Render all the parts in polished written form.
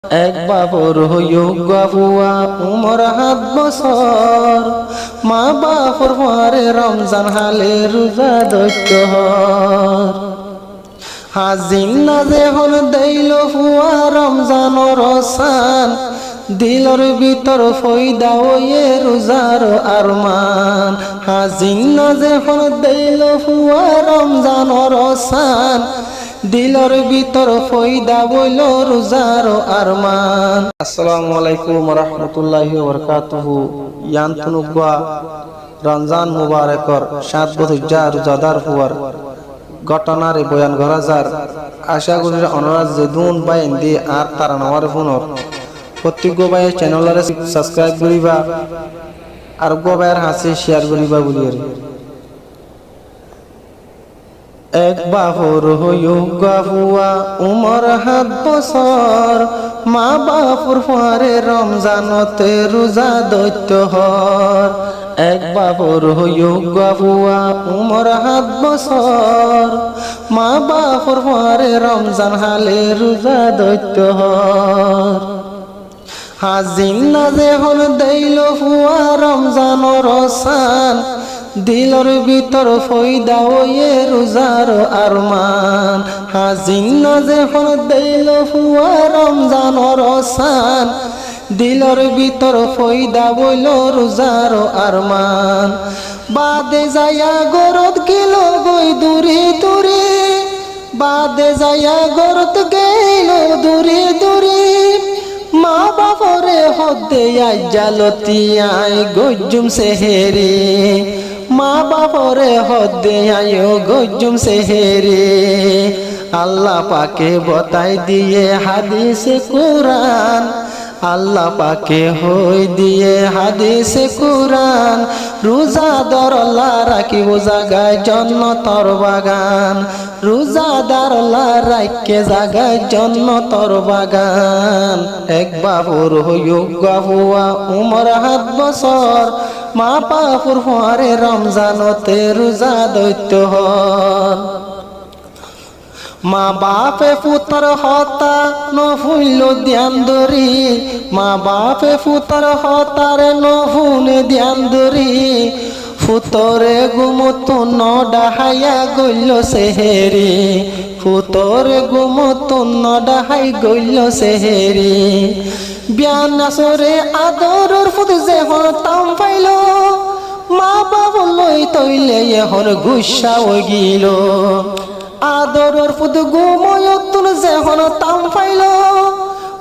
এক বাবর হইয়া বুয়া উমর 7 বছর মা বাপর পরে রমজান হালে রোজা দৈত্য হর হাজিন না যেহন দেইল ফুয়া রমজানর রসান দিলর ভিতর ফয়দা ওয়ে রোজার আরমান হাজিন না যেহন দেইল ফুয়া রমজানর রসান দিলর ভিতর ফয়দা বইল রোজার আরমান। আসসালামু আলাইকুম ওয়া রাহমাতুল্লাহি ওয়া বারাকাতুহু। ইয়ান্তনুগা রমজান মুবারকর 7 বছর রোজাদার হওয়ার ঘটনারে বয়ান করা যার আশা করি অনুরাগ জেদুন বাইন দিয়ে আর তারা নামার ফোনর প্রত্যেক গোবাই চ্যানেলরে সাবস্ক্রাইব করিবা আর গোবাইয়ের হাসি শেয়ার করিবা বলিয়ে এক বাবর হইয়া বুয়া উমর 7 বছর মা বাপুর পরে রমজানতে রোজা দৈত্য হর এক বাবর হইয়া বুয়া উমর 7 বছর মা বাপুর পরে রমজান হালে রোজা দৈত্য হর হাজিন না যেহন দেইল ফুয়া রমজানর রসান দিলর ভিতর ফয়দা ওয়ে রোজার আরমান হাজিন না যেহন দেইল ফুয়া রমজানর রসান দিলর ভিতর ফয়দা বইল রোজার আরমান বাদে যায়া গরত গেল গই দূরে দূরে বাদে যায়া গরত গেল দূরে দূরে মা বাপরে হদে আই জালতি আই গজ্জুম সেহেরি মা বাপরে হদে আয়ো গজ্জুম সেহেরি আল্লাহ পাকে বতাই দিয়ে হাদিসে কুরআন আল্লাহ পাকে হই দিয়ে হাদিসে কুরআন রোজাদার আল্লাহ রাখিব জাগায় জান্নাতর বাগান রোজাদার আল্লাহ রাখকে জাগায় জান্নাতর বাগান এক বাবর হইয়া বুয়া উমর 7 বছর মা বাপুর পরে রমজানতে রোজা দৈত্য হর মা বাপে পুতর হতা নফুইল ধ্যান ধরি মা বাপে পুতর হতার নফুনে ধ্যান ধরি ফুতরে গুমত ন ডাহাইয়া গইল সেহেরি ফুতরে গুমত ন ডাহাই গইল সেহেরি বিয়ান আসরে আদরর ফুত যেহন তাম পাইল মা বাবু লই তৈলে এখন গুসা হয়ে গিল আদরর ফুদ গুময়তুন যেহন তাম পাইল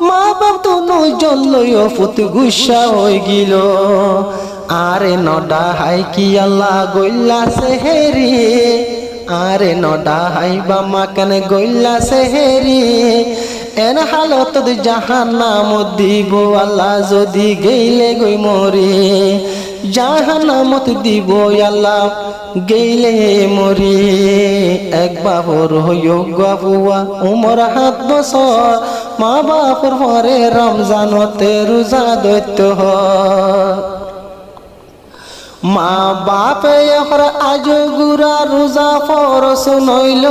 মা বাপ তো নজন লইও ফুত গুসা হয়ে গিল আরে নডা হাই কি আল্লাহ গইলা সেহেরি আরে নডা হাই বা মাকানে গইলা সেহেরি এন হালত জাহান্নাম দিব আল্লাহ যদি গেইলে গই মরি জাহান্নামত দিব আল্লাহ গেইলে মরি এক বাবর হইয়া বুয়া উমর 7 বছর মা বাপুর পরে রমজানতে রোজা দৈত্য হর মা বাপে এখন আজ গুরা রোজা ফরস নইল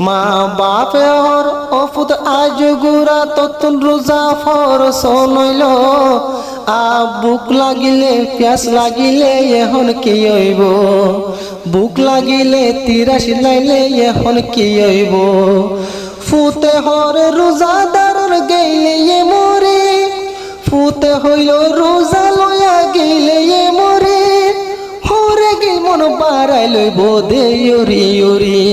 মা বাপে ওর অফুত আজ গুরা ততুন রোজা ফরস নইল বুক লাগিলে প্যাস লাগিলে এখন কি হইব বুক লাগিলে তিরাশি লাইলে এখন কি হইব ফুতে হর রোজাদারর গেইলে মরে ফুতে হইল রোজা লয়া গেইলে মরে হরে গিল মন বাড়াই লইব দেয়রি ইউরি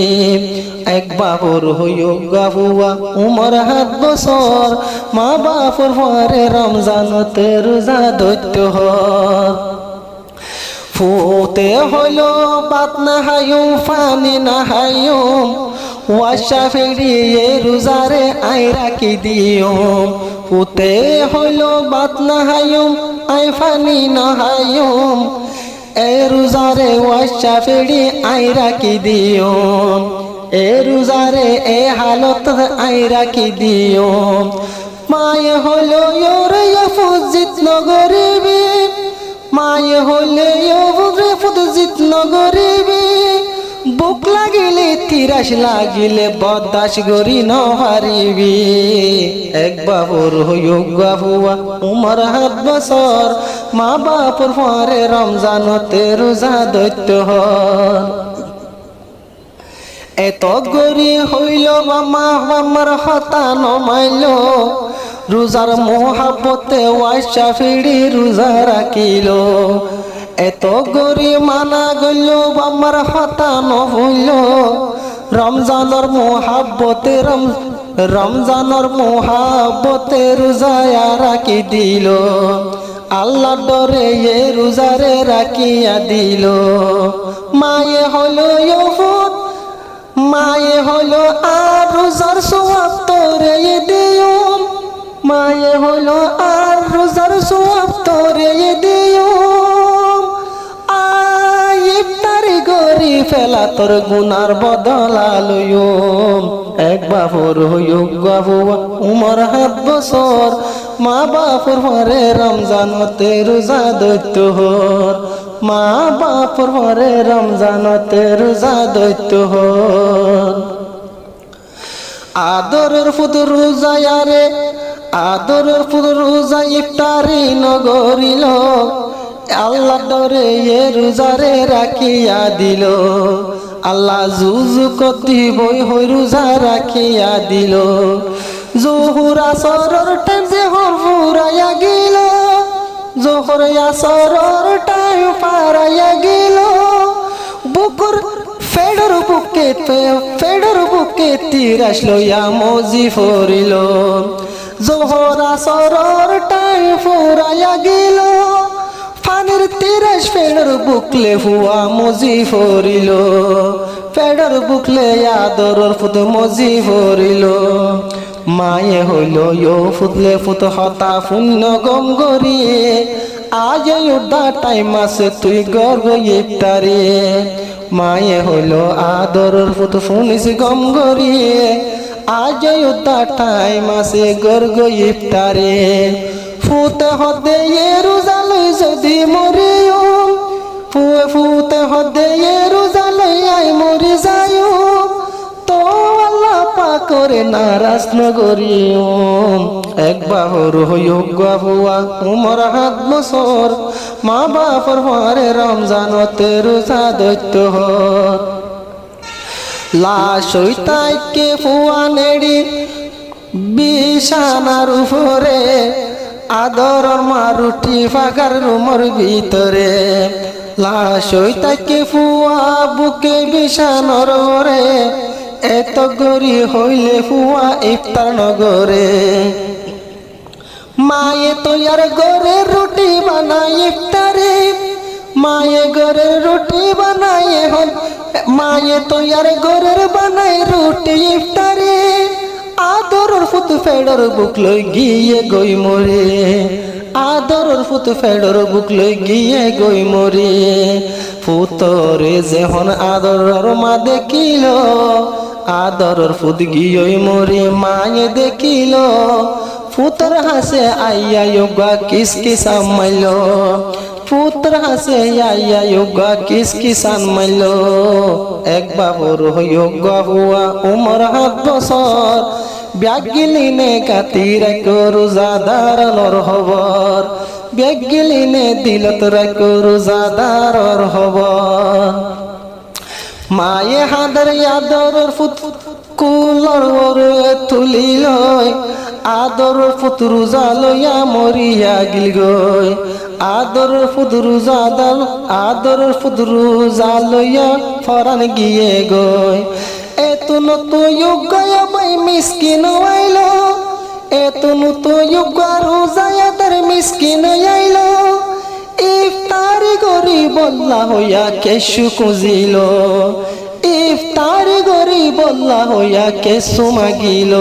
এক বাবর হইয়া বুয়া উমর 7 বছর মা বাপর পরে রমজানতে রোজা দৈত্য হর ফুতে হইল বাত না হায়ুম পানি না হায়ুম ওয়াশা ফেরিয়ে রোজারে আই রাখি দিও ফুতে হইল বাত না হায়ুম আই পানি না হায়ুম এ রোজারে ওয়াশা ফেরি আই রাখি দিও এ রোজারে এ হালত আই রাখি দিও মায়ে হলো ইয়োরে ফুজিত নগরিবি মায়ে হলে ইয়োরে ফুজিত নগরিবি বুক লাগিলে তিরাস লাগিলে বদাস গরি নহারিবি এক বাবুর হইয়া হুয়া উমর 7 বছর মা বাপুর পরে রমজানতে রোজা দৈত্য হন এত গরি হইল মামা আমার হতা নমাইল রোজার মোহাব্বতে ওয়াইসা ফিরি রোজা রাখিল এত গরি মানা গইল আমার হতা নহইল রমজানের মোহাব্বতে রোজায়া রাখি দিল আল্লাহ ডরে এ রোজারে রাখিয়া দিল মায়ে হলো ইয়ফুত মায়ে হলো আর রোজার সওয়াব তোরে দিও মায়ে হলো আর রোজার সওয়াব তোরে দিও ইফতারি গরি ফেলা তোর গুনার বদলা লইও এক বাবুর হইয়া হুয়া উমর 7 বছর মা বাপুর পরে রমজানতে রোজা দৈত্য হর মা বাপুর পরে রমজানতে রোজা দৈত্য হর আদরের ফুত রোজায়ারে আদরের ফুত রোজা ইফতারি নগরিল আল্লাহ ডরে এ রোজারে রাখিয়া দিল আল্লাহ জুজু কতি বই হই রোজা রাখিয়া দিল জোহর আসরের টাইম জোহর ফুরাইয়া গেল জোহর আসরের টাইম পারাইয়া গেল বুকুর ফেডর বুকে তিরাস লইয়া মজি ফরিল জোহর আসরের টাইম ফুরাইয়া গেল ফানের তিরাস ফেডর বুকলে হুয়া মজি ফরিল ফেডর বুকলে আদরর ফুত মজি ফরিল মায়ে হইল ইয়ো ফুতলে ফুত হতা পুণ্য গম গরিয়ে আজ উদ্দা টাইম আছে তুই গর্ব ইফতারে মায়ে হইল আদরর ফুত শুনিস গম গরিয়ে আজ উদ্দা টাইম আছে গর্ব ইফতারে ফুতে হদে এ রোজা লই যদি মরিও ফুতে হদে এ রোজা লই আই মরি যাইও তো আল্লাহ পাকরে নারাজ নগরিও এক বাবুর হইয়া হুয়া উমর 7 বছর মা বাপুর পরে রমজানতে রোজা দৈত্য হর লাশ হইতাইকে ফুয়া নেড়ি বিছানার উপরে আদরর মা রুটি ফাঁকার রুমর ভিতরে লাশ হইতাইকে ফুয়া বুকে বিছানোর রে এত গরি হইলে ফুয়া ইফতার নগরে মায়ে তৈয়ার গরে রুটি বানাই ইফতারে মায়ে গরের রুটি বানাই হল মায়ে তৈয়ার গরের বানাই রুটি ইফতারে আদরর ফুত ফেডর বুক লই গিয়ে গই মরে আদরর ফুত ফেডর বুক লই গিয়ে গই মরে ফুতরে যেহন আদরর মা দেখিল আদরর ফুত গিয়ে মরে মায়ে দেখিল ফুতর হাসে আইয়া যোগা কিস কিসান মাইল ফুতর হাসে আইয়া যোগা কিস কিসান মাইল এক বাবুর হইয়া হুয়া উমর 7 বছর ব্যাগিলিনে কাতির রোজাদারর হবর ব্যাগিলিনে দিলত রোজাদারর হবর মায়ে হাদার আদরর ফুত কুলর তুলিল আদরর ফুত রোজা লইয়া মরিয়া গিল গই আদরর ফুত রোজা লইয়া ফরান গিয়ে গই এত নতো যোগ্য মাই মিসকিন আইল এত নতো যোগ্য রোজায়াদার মিসকিন আইল ইফতারি গরি বল্লা হইয়া কেশু খুঁজিল ইফতারি গরি বল্লা হইয়া কেশু মাগিল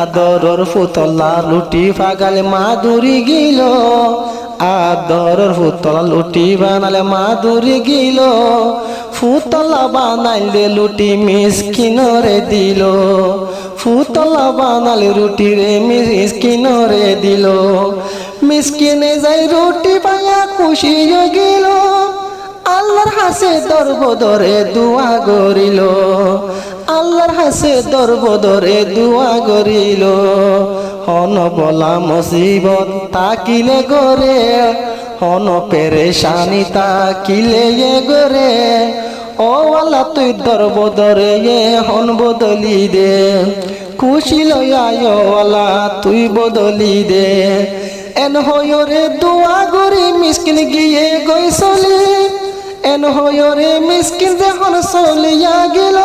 আদরর ফুতলা লুটি ফাগালে মাদুরি গিল আদরর ফুতলা লুটি বানালে মাদুরি গিল ফুতলা বানাইলে লুটি মিসকিনরে দিল ফুতলা বানালে রুটি রে মিসকিনরে দিল মিসকিনে যাই রুটি পাইয়া খুশি হয়ে গেল আল্লাহ আল্লাহর হাসে দরবদরে দোয়া করিল আল্লাহর হাসে দরবদরে দোয়া করিল হন বলা মুসিবত তাকিলে গরে হন পেরেশানি তাকিলে গরে ও আল্লাহ তুই দরবদরে হন বদলি দে খুশি লইয়া আল্লাহ তুই বদলি দে এন হয়রে দোয়া করি মিসকিন গিয়ে গই চলি এন হয়রে মিসকিন যখন চলিয়া গেল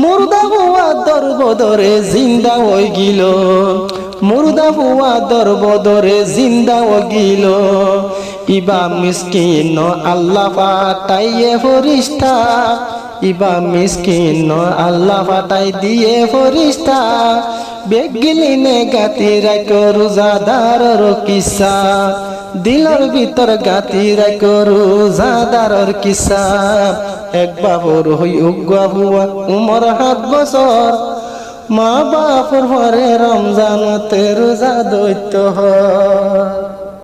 মুর্দা হুয়া দরবদরে জিন্দা হই গিল মুর্দা হুয়া দরবদরে জিন্দা হই গিল ইবা মিসকিন আল্লাহ পাঠাইয়ে ফরিস্তা ইবা মিসকিন আল্লাহ পাঠাই দিয়ে ফরিস্তা বেগিলিনে গাতি রাখ রোজাদারর কিসা দিলর ভিতর গাতি রাখ রোজাদারর কিসা এক বাবুর হই উগুয়া হুয়া উমর 7 বছর মা বাপর ঘরে রমজানতে রোজা দৈত্য হয়।